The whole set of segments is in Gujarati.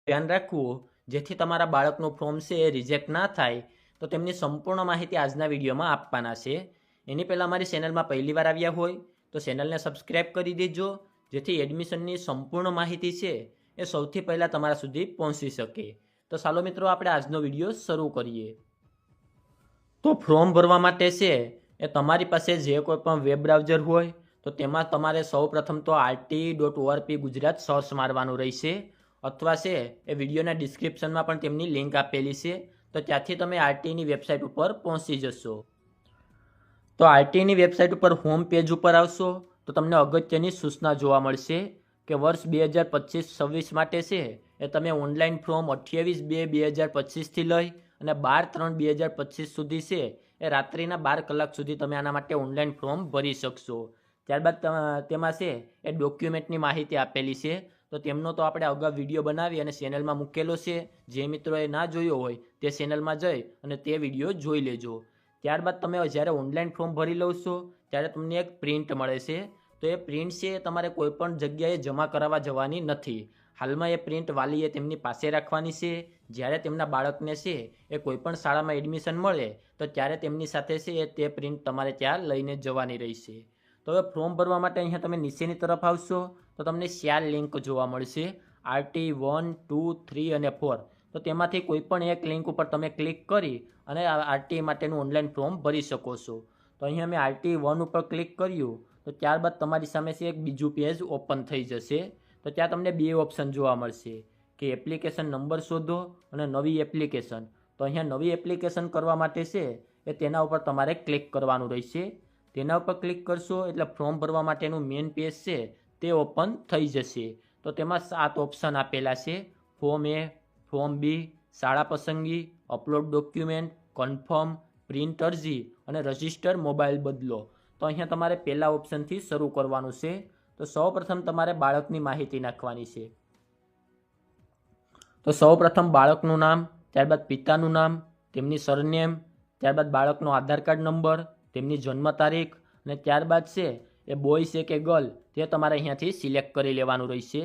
ધ્યાન રાખવું જેથી તમારા બાળકનું ફોર્મ છે એ રિજેક્ટ ના થાય. તો તેમની સંપૂર્ણ માહિતી આજના વિડીયોમાં આપવાના છે. એની પહેલાં અમારી ચેનલમાં પહેલી વાર આવ્યા હોય તો ચેનલને સબસ્ક્રાઈબ કરી દેજો, જેથી એડમિશનની સંપૂર્ણ માહિતી છે એ સૌથી પહેલાં તમારા સુધી પહોંચી શકે. તો ચાલો મિત્રો, આપણે આજનો વિડીયો શરૂ કરીએ. તો ફોર્મ ભરવા માટે છે એ તમારી પાસે જે કોઈ પણ વેબ બ્રાઉઝર હોય તો તેમાં તમારે સૌપ્રથમ તો RT.org ગુજરાત સર્ચ મારવાનું રહેશે, અથવા છે એ વિડીયોના ડિસ્ક્રિપ્શનમાં પણ તેમની લિંક આપેલી છે, તો ત્યાંથી તમે RTની વેબસાઇટ ઉપર પહોંચી જશો. તો RTની વેબસાઇટ ઉપર હોમ પેજ ઉપર આવશો તો તમને અગત્યની સૂચના જોવા મળશે કે વર્ષ 2025-26 માટે છે એ તમે ઓનલાઈન ફોર્મ 28/2/2025થી લઈ અને 12/3/2025 સુધી છે એ રાત્રિના 12 કલાક સુધી તમે આના માટે ઓનલાઈન ફોર્મ ભરી શકશો. ત્યારબાદ તેમાં છે એ ડોક્યુમેન્ટની માહિતી આપેલી છે, તો તેમનો તો આપણે અગાઉ વિડીયો બનાવી અને ચેનલમાં મૂકેલો છે. જે મિત્રોએ ના જોયો હોય તે ચેનલમાં જઈ અને તે વિડીયો જોઈ લેજો. ત્યારબાદ તમે જ્યારે ઓનલાઈન ફોર્મ ભરી લો છો ત્યારે તમને એક પ્રિન્ટ મળે છે. તો એ પ્રિન્ટ છે તમારે કોઈપણ જગ્યાએ જમા કરાવવા જવાની નથી. હાલમાં એ પ્રિન્ટ વાલીએ તેમની પાસે રાખવાની છે. જ્યારે તેમના બાળકને છે એ કોઈપણ શાળામાં એડમિશન મળે તો ત્યારે તેમની સાથે છે એ તે પ્રિન્ટ તમારે ત્યાં લઈને જવાની રહેશે. તો હવે ફોર્મ ભરવા માટે અહીંયા તમે નીચેની તરફ આવશો તો તમને 4 લિંક જોવા મળશે, RT 1, 2, 3 અને 4. તો તેમાંથી કોઈ પણ એક લિંક ઉપર તમે ક્લિક કરી અને RT માટેનું ઓનલાઈન ફોર્મ ભરી શકો છો. તો અહીંયા મેં RT 1 ઉપર ક્લિક કર્યું તો ત્યારબાદ તમારી સામે છે એક બીજું પેજ ઓપન થઈ જશે. તો ત્યાં તમને 2 ઓપ્શન જોવા મળશે કે એપ્લિકેશન નંબર શોધો અને નવી એપ્લિકેશન. તો અહીંયા નવી એપ્લિકેશન કરવા માટે છે એ તેના ઉપર તમારે ક્લિક કરવાનું રહેશે. તેના ઉપર ક્લિક કરશો એટલે ફોર્મ ભરવા માટેનું મેઇન પેજ છે તે ઓપન થઈ જશે. તો તેમાં 7 ઓપ્શન આપેલા છે: ફોર્મ A, ફોર્મ B, શાળા પસંદગી, અપલોડ ડોક્યુમેન્ટ, કન્ફર્મ, પ્રિન્ટ અરજી અને રજિસ્ટર મોબાઈલ બદલો. તો અહીંયા તમારે પહેલા ઓપ્શનથી શરૂ કરવાનું છે. તો સૌપ્રથમ તમારે બાળકની માહિતી નાખવાની છે. તો સૌપ્રથમ બાળકનું નામ, ત્યારબાદ પિતાનું નામ, તેમની સરનેમ, ત્યારબાદ બાળકનો આધાર કાર્ડ નંબર, તેમની જન્મ તારીખ અને ત્યારબાદ છે એ બોય છે કે ગર્લ તે તમારે અહીંયાથી સિલેક્ટ કરી લેવાનું રહેશે.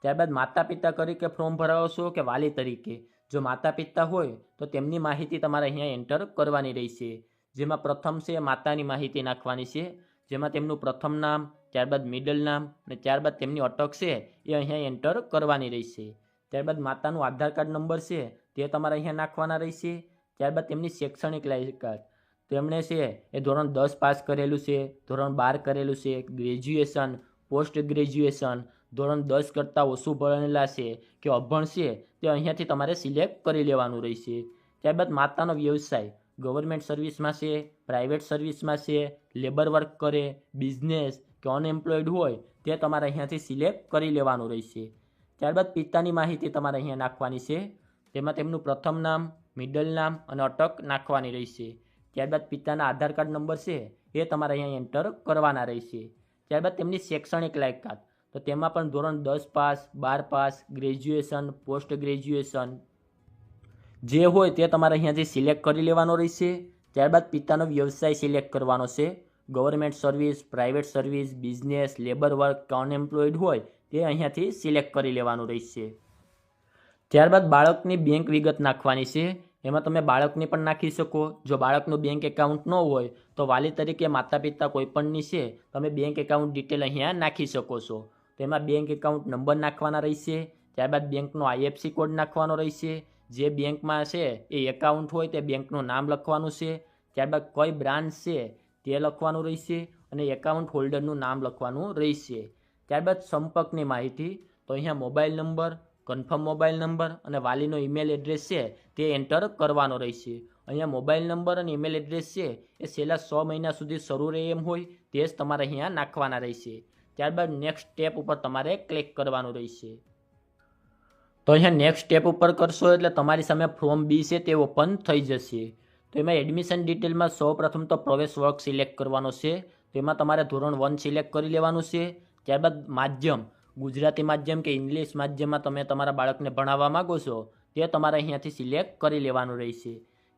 ત્યારબાદ માતા પિતા તરીકે ફોર્મ ભરાવો છો કે વાલી તરીકે. જો માતા પિતા હોય તો તેમની માહિતી તમારે અહીંયા એન્ટર કરવાની રહેશે. જેમાં પ્રથમ છે માતાની માહિતી નાખવાની છે, જેમાં તેમનું પ્રથમ નામ, ત્યારબાદ મિડલ નામ અને ત્યારબાદ તેમની અટક છે એ અહીંયા એન્ટર કરવાની રહેશે. ત્યારબાદ માતાનું આધાર કાર્ડ નંબર છે તે તમારે અહીંયા નાખવાના રહેશે. ત્યારબાદ તેમની શૈક્ષણિક લાયકાત, તેમણે છે એ ધોરણ 10 પાસ કરેલું છે, ધોરણ 12 કરેલું છે, ગ્રેજ્યુએશન, પોસ્ટ ગ્રેજ્યુએશન, ધોરણ 10 કરતાં ઓછું ભણેલા છે કે અભણ છે તે અહીંયાથી તમારે સિલેક્ટ કરી લેવાનું રહેશે. ત્યારબાદ માતાનો વ્યવસાય, ગવર્મેન્ટ સર્વિસમાં છે, પ્રાઇવેટ સર્વિસમાં છે, લેબર વર્ક કરે, બિઝનેસ કે અનએમ્પ્લોયડ હોય તે તમારે અહીંયાથી સિલેક્ટ કરી લેવાનું રહેશે. ત્યારબાદ પિતાની માહિતી તમારે અહીંયા નાખવાની છે. તેમાં તેમનું પ્રથમ નામ, મિડલ નામ અને અટક નાખવાની રહેશે. ત્યારબાદ પિતાના આધાર કાર્ડ નંબર છે એ તમારે અહીંયા એન્ટર કરવાના રહેશે. ત્યારબાદ તેમની શૈક્ષણિક લાયકાત, તો તેમાં પણ ધોરણ 10 pass, 12 pass, graduation, post graduation જે હોય તે તમારે અહીંયાથી સિલેક્ટ કરી લેવાનો રહેશે. ત્યારબાદ પિતાનો વ્યવસાય સિલેક્ટ કરવાનો છે. Government service, private service, business, labour work કે અનએમ્પ્લોયડ હોય તે અહીંયાથી સિલેક્ટ કરી લેવાનું રહેશે. ત્યારબાદ બાળકની બેંક વિગત નાખવાની છે. એમાં તમે બાળકની પણ નાખી શકો. જો બાળકનું બેંક એકાઉન્ટ ન હોય તો વાલી તરીકે માતા પિતા કોઈપણની છે તમે બેંક એકાઉન્ટ ડિટેલ અહીંયા નાખી શકો છો. તેમાં બેંક એકાઉન્ટ નંબર નાખવાના રહેશે. ત્યારબાદ બેંકનો IFSC કોડ નાખવાનો રહેશે. જે બેંકમાં છે એ એકાઉન્ટ હોય તે બેંકનું નામ લખવાનું છે. ત્યારબાદ કઈ બ્રાન્ચ છે તે લખવાનું રહેશે અને એકાઉન્ટ હોલ્ડરનું નામ લખવાનું રહેશે. ત્યારબાદ સંપર્કની માહિતી, તો અહીંયા mobile number, confirm mobile number અને વાલીનો ઈમેલ એડ્રેસ છે તે એન્ટર કરવાનો રહેશે. અહીંયા મોબાઈલ નંબર અને ઈમેલ એડ્રેસ છે એ છેલ્લા 6 મહિના સુધી શરૂ રહે એમ હોય તે જ તમારે અહીંયા નાખવાના રહેશે. ત્યારબાદ નેક્સ્ટ સ્ટેપ ઉપર તમારે ક્લિક કરવાનું રહેશે. તો અહીંયા નેક્સ્ટ સ્ટેપ ઉપર કરશો એટલે તમારી સામે ફોર્મ B છે તે ઓપન થઈ જશે. તો એમાં એડમિશન ડિટેલમાં સૌપ્રથમ તો પ્રવેશ વર્ગ સિલેક્ટ કરવાનો છે. તેમાં તમારે ધોરણ 1 સિલેક્ટ કરી લેવાનું છે. ત્યારબાદ માધ્યમ, ગુજરાતી માધ્યમ કે ઇંગ્લિશ માધ્યમમાં તમે તમારા બાળકને ભણાવવા માગો છો તે તમારે અહીંયાથી સિલેક્ટ કરી લેવાનું રહેશે.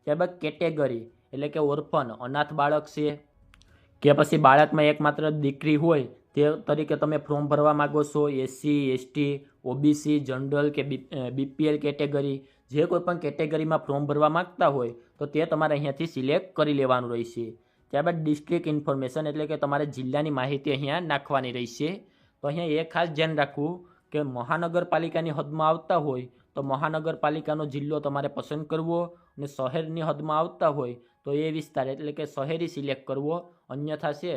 ત્યારબાદ કેટેગરી એટલે કે ઓર્ફન, અનાથ બાળક છે કે પછી બાળકમાં એકમાત્ર દીકરી હોય તે તરીકે તમે ફોર્મ ભરવા માગો છો, એસસી, એસટી, ઓબીસી, જનરલ કે બીપીએલ કેટેગરી, જે કોઈ પણ કેટેગરીમાં ફોર્મ ભરવા માગતા હોય તો તે તમારે અહીંયાથી સિલેક્ટ કરી લેવાનું રહેશે. ત્યારબાદ ડિસ્ટ્રિક્ટ ઇન્ફોર્મેશન એટલે કે તમારે જિલ્લાની માહિતી અહીંયા નાખવાની રહેશે. તો અહીંયા એ ખાસ ધ્યાન રાખવું કે મહાનગરપાલિકાની હદમાં આવતા હોય તો મહાનગરપાલિકાનો જિલ્લો તમારે પસંદ કરવો, અને શહેરની હદમાં આવતા હોય તો એ વિસ્તાર એટલે કે શહેરી સિલેક્ટ કરવો. અન્યથા છે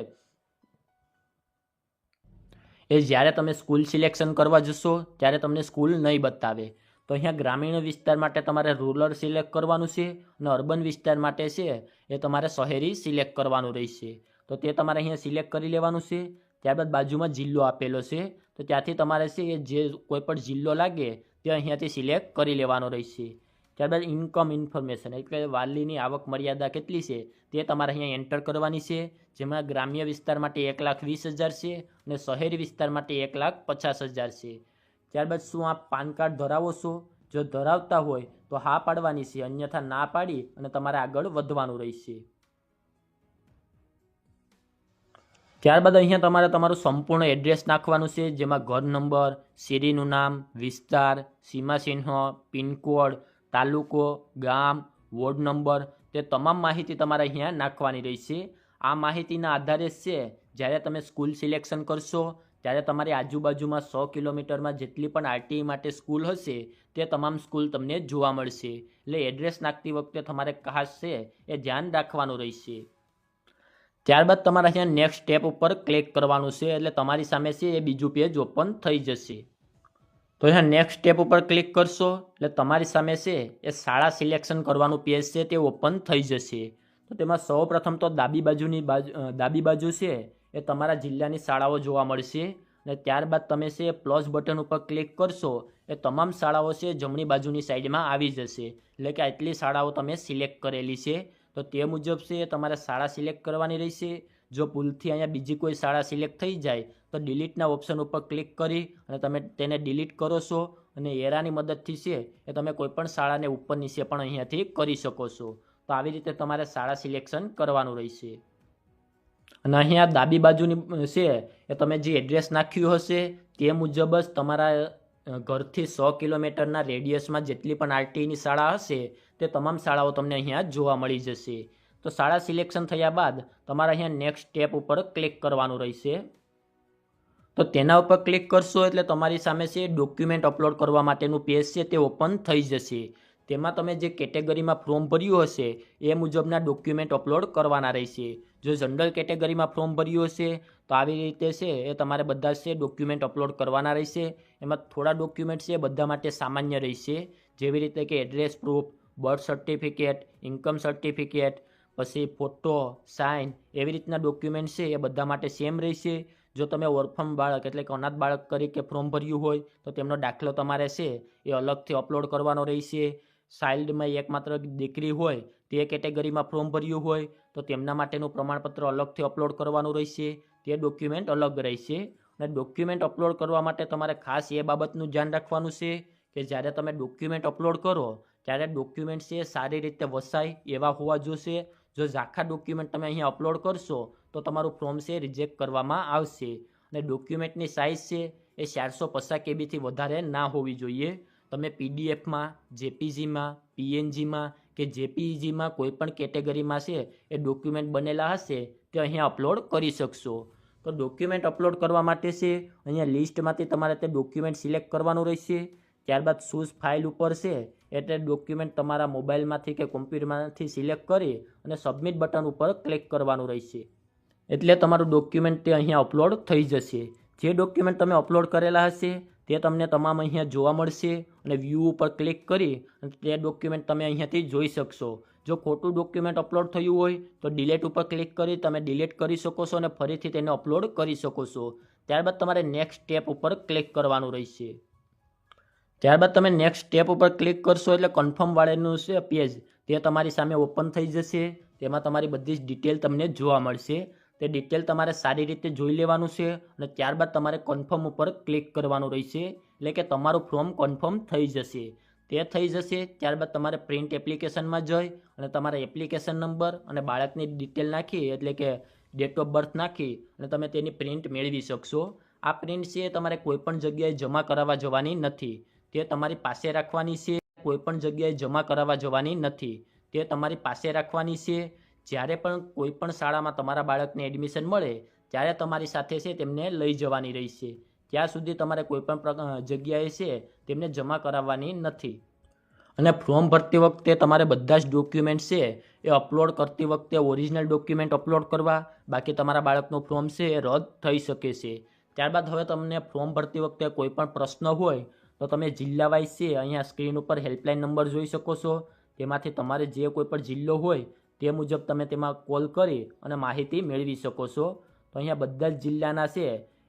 એ જ્યારે તમે સ્કૂલ સિલેક્શન કરવા જશો ત્યારે તમને સ્કૂલ નહીં બતાવે. તો અહીંયા ગ્રામીણ વિસ્તાર માટે તમારે રૂરલ સિલેક્ટ કરવાનું છે, અને અર્બન વિસ્તાર માટે છે એ તમારે શહેરી સિલેક્ટ કરવાનું રહેશે. તો તે તમારે અહીંયા સિલેક્ટ કરી લેવાનું છે. ત્યારબાદ બાજુમાં જિલ્લો આપેલો છે, તો ત્યાંથી તમારે છે એ જે કોઈ પણ જિલ્લો લાગે તે અહીંયાથી સિલેક્ટ કરી લેવાનો રહેશે. ત્યારબાદ ઇન્કમ ઇન્ફોર્મેશન એટલે વાલીની આવક મર્યાદા કેટલી છે તે તમારે અહીંયા એન્ટર કરવાની છે, જેમાં ગ્રામ્ય વિસ્તાર માટે 1,20,000 છે અને શહેરી વિસ્તાર માટે 1,50,000 છે. ત્યારબાદ શું આપ પાન કાર્ડ ધરાવો છો? જો ધરાવતા હોય તો હા પાડવાની છે, અન્યથા ના પાડી અને તમારે આગળ વધવાનું રહેશે. ત્યારબાદ અહીંયા તમારે તમારું સંપૂર્ણ એડ્રેસ નાખવાનું છે, જેમાં ઘર નંબર, શેરીનું નામ, વિસ્તાર, સીમાચિહ્ન, પિનકોડ, તાલુકો, ગામ, વોર્ડ નંબર, તે તમામ માહિતી તમારે અહીંયા નાખવાની રહેશે. આ માહિતીના આધારે છે જ્યારે તમે સ્કૂલ સિલેક્શન કરશો ત્યારે તમારી આજુબાજુમાં 100 કિલોમીટરમાં જેટલી પણ આરટીઈ માટે સ્કૂલ હશે તે તમામ સ્કૂલ તમને જોવા મળશે. એટલે એડ્રેસ નાખતી વખતે તમારે ખાસ છે એ ધ્યાન રાખવાનું રહેશે. ત્યારબાદ તમારે અહીંયા નેક્સ્ટ સ્ટેપ ઉપર ક્લિક કરવાનું છે, એટલે તમારી સામે છે એ બીજું પેજ ઓપન થઈ જશે. તો અહીંયા નેક્સ્ટ સ્ટેપ ઉપર ક્લિક કરશો એટલે તમારી સામે છે એ શાળા સિલેક્શન કરવાનું પેજ છે તે ઓપન થઈ જશે. તો તેમાં સૌપ્રથમ તો ડાબી બાજુ છે એ તમારા જિલ્લાની શાળાઓ જોવા મળશે, અને ત્યારબાદ તમે છે પ્લસ બટન ઉપર ક્લિક કરશો એ તમામ શાળાઓ છે જમણી બાજુની સાઈડમાં આવી જશે. એટલે કે આટલી શાળાઓ તમે સિલેક્ટ કરેલી છે, તો તે મુજબ છે તમારે શાળા સિલેક્ટ કરવાની રહેશે. જો ભૂલથી અહીંયા બીજી કોઈ શાળા સિલેક્ટ થઈ જાય તો ડિલીટના ઓપ્શન ઉપર ક્લિક કરી અને તમે તેને ડિલીટ કરો છો, અને એરાની મદદથી છે એ તમે કોઈપણ શાળાને ઉપર નીચે પણ અહીંયાથી કરી શકો છો. તો આવી રીતે તમારે શાળા સિલેક્શન કરવાનું રહેશે. અને અહીંયા ડાબી બાજુની છે એ તમે જે એડ્રેસ નાખ્યું હશે તે મુજબ જ તમારા ઘરથી 100 કિલોમીટરના રેડિયસમાં જેટલી પણ આરટીઈની શાળા હશે તે તમામ શાળાઓ તમને અહીંયા જોવા મળી જશે. તો શાળા સિલેક્શન થયા બાદ તમારે અહીંયા નેક્સ્ટ સ્ટેપ ઉપર ક્લિક કરવાનું રહેશે. તો તેના ઉપર ક્લિક કરશો એટલે તમારી સામે છે ડોક્યુમેન્ટ અપલોડ કરવા માટેનું પેજ છે તે ઓપન થઈ જશે. તેમાં તમે જે કેટેગરીમાં ફોર્મ ભર્યું હશે એ મુજબના ડોક્યુમેન્ટ અપલોડ કરવાના રહેશે. જો જનરલ કેટેગરીમાં ફોર્મ ભર્યું હશે તો આવી રીતે છે એ તમારે બધા છે ડોક્યુમેન્ટ અપલોડ કરવાના રહેશે. એમાં થોડા ડોક્યુમેન્ટ છે બધા માટે સામાન્ય રહેશે, જેવી રીતે કે address proof, birth certificate, income certificate, પછી ફોટો, સાઇન, એવી રીતના ડોક્યુમેન્ટ છે એ બધા માટે સેમ રહેશે. જો તમે ઓર્ફન બાળક એટલે કે અનાથ બાળક તરીકે ફોર્મ ભર્યું હોય તો તેમનો દાખલો તમારે છે એ અલગથી અપલોડ કરવાનો રહેશે. ચાઇલ્ડમાં એકમાત્ર દીકરી હોય તે કેટેગરીમાં ફોર્મ ભર્યું હોય તો તેમના માટેનું પ્રમાણપત્ર અલગથી અપલોડ કરવાનું રહેશે, તે ડોક્યુમેન્ટ અલગ રહેશે. અને ડોક્યુમેન્ટ અપલોડ કરવા માટે તમારે ખાસ એ બાબતનું ધ્યાન રાખવાનું છે કે જ્યારે તમે ડોક્યુમેન્ટ અપલોડ કરો ત્યારે ડોક્યુમેન્ટ છે સારી રીતે વસાય એવા હોવા જોઈશે. જો ઝાખા ડોક્યુમેન્ટ તમે અહીંયા અપલોડ કરશો તો તમારું ફોર્મ છે રિજેક્ટ કરવામાં આવશે. અને ડોક્યુમેન્ટની સાઇઝ છે એ 450 કેબીથી વધારે ના હોવી જોઈએ. તમે પીડીએફમાં, જેપીજીમાં, પીએનજીમાં કે જેપીઈજીમાં કોઈ પણ કેટેગરીમાં છે એ ડોક્યુમેન્ટ બનેલા હશે તે અહીંયા અપલોડ કરી શકશો. તો ડોક્યુમેન્ટ અપલોડ કરવા માટે છે અહીંયા લિસ્ટમાંથી તમારે તે ડોક્યુમેન્ટ સિલેક્ટ કરવાનું રહેશે. ત્યારબાદ ચૂઝ ફાઇલ ઉપર છે એટલે ડોક્યુમેન્ટ તમારા મોબાઈલમાંથી કે કોમ્પ્યુટરમાંથી સિલેક્ટ કરી અને સબમિટ બટન ઉપર ક્લિક કરવાનું રહેશે. એટલે તમારું ડોક્યુમેન્ટ તે અહીંયા અપલોડ થઈ જશે. જે ડોક્યુમેન્ટ તમે અપલોડ કરેલા હશે તે તમને તમામ અહીંયા જોવા મળશે, અને વ્યૂ ઉપર ક્લિક કરી અને તે ડોક્યુમેન્ટ તમે અહીંયાથી જોઈ શકશો. જો ખોટું ડોક્યુમેન્ટ અપલોડ થયું હોય તો ડિલીટ ઉપર ક્લિક કરી તમે ડિલીટ કરી શકો છો અને ફરીથી તેને અપલોડ કરી શકો છો. ત્યારબાદ તમારે નેક્સ્ટ સ્ટેપ ઉપર ક્લિક કરવાનું રહેશે. ત્યારબાદ તમે નેક્સ્ટ સ્ટેપ ઉપર ક્લિક કરશો એટલે કન્ફર્મ વાળાનું છે પેજ તે તમારી સામે ઓપન થઈ જશે. તેમાં તમારી બધી જ ડિટેલ તમને જોવા મળશે. તે ડિટેલ તમારે સારી રીતે જોઈ લેવાનું છે અને ત્યારબાદ તમારે કન્ફર્મ ઉપર ક્લિક કરવાનું રહેશે, એટલે કે તમારું ફોર્મ કન્ફર્મ થઈ જશે. તે થઈ જશે ત્યારબાદ તમારે પ્રિન્ટ એપ્લિકેશનમાં જઈ અને તમારા એપ્લિકેશન નંબર અને બાળકની ડિટેલ નાખી એટલે કે ડેટ ઓફ બર્થ નાખી અને તમે તેની પ્રિન્ટ મેળવી શકશો. આ પ્રિન્ટ છે તમારે કોઈપણ જગ્યાએ જમા કરાવવા જવાની નથી. તે તમારી પાસે રાખવાની છે. કોઈપણ જગ્યાએ જમા કરાવવા જવાની નથી. તે તમારી પાસે રાખવાની છે. જ્યારે પણ કોઈપણ શાળામાં તમારા બાળકને એડમિશન મળે ત્યારે તમારી સાથે છે તેમને લઈ જવાની રહેશે. ત્યાં સુધી તમારે કોઈપણ જગ્યાએ છે તેમને જમા કરાવવાની નથી. અને ફોર્મ ભરતી વખતે તમારે બધા જ ડોક્યુમેન્ટ છે એ અપલોડ કરતી વખતે ઓરિજિનલ ડોક્યુમેન્ટ અપલોડ કરવા. બાકી તમારા બાળકનું ફોર્મ છે એ રદ થઈ શકે છે. ત્યારબાદ હવે તમને ફોર્મ ભરતી વખતે કોઈ પણ પ્રશ્ન હોય તો તમે જિલ્લા વાઇઝ છે અહીંયા સ્ક્રીન ઉપર હેલ્પલાઇન નંબર જોઈ શકો છો. તેમાંથી તમારે જે કોઈ પણ જિલ્લો હોય તે મુજબ તમે તેમાં કોલ કરી અને માહિતી મેળવી શકો છો. તો અહીંયા બધા જ જિલ્લાના છે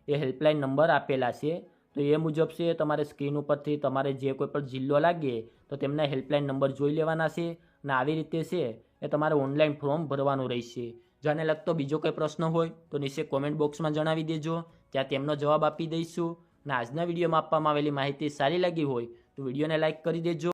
એ હેલ્પલાઇન નંબર આપેલા છે. તો એ મુજબ છે તમારે સ્ક્રીન ઉપરથી તમારે જે કોઈ પણ જિલ્લો લાગે તો તેમના હેલ્પલાઇન નંબર જોઈ લેવાના છે. અને આવી રીતે છે એ તમારે ઓનલાઈન ફોર્મ ભરવાનું રહેશે. જો આને લગતો બીજો કોઈ પ્રશ્ન હોય તો નીચે કોમેન્ટ બોક્સમાં જણાવી દેજો. ત્યાં તેમનો જવાબ આપી દઈશું. અને આજના વિડીયોમાં આપવામાં આવેલી માહિતી સારી લાગી હોય તો વિડીયોને લાઇક કરી દેજો.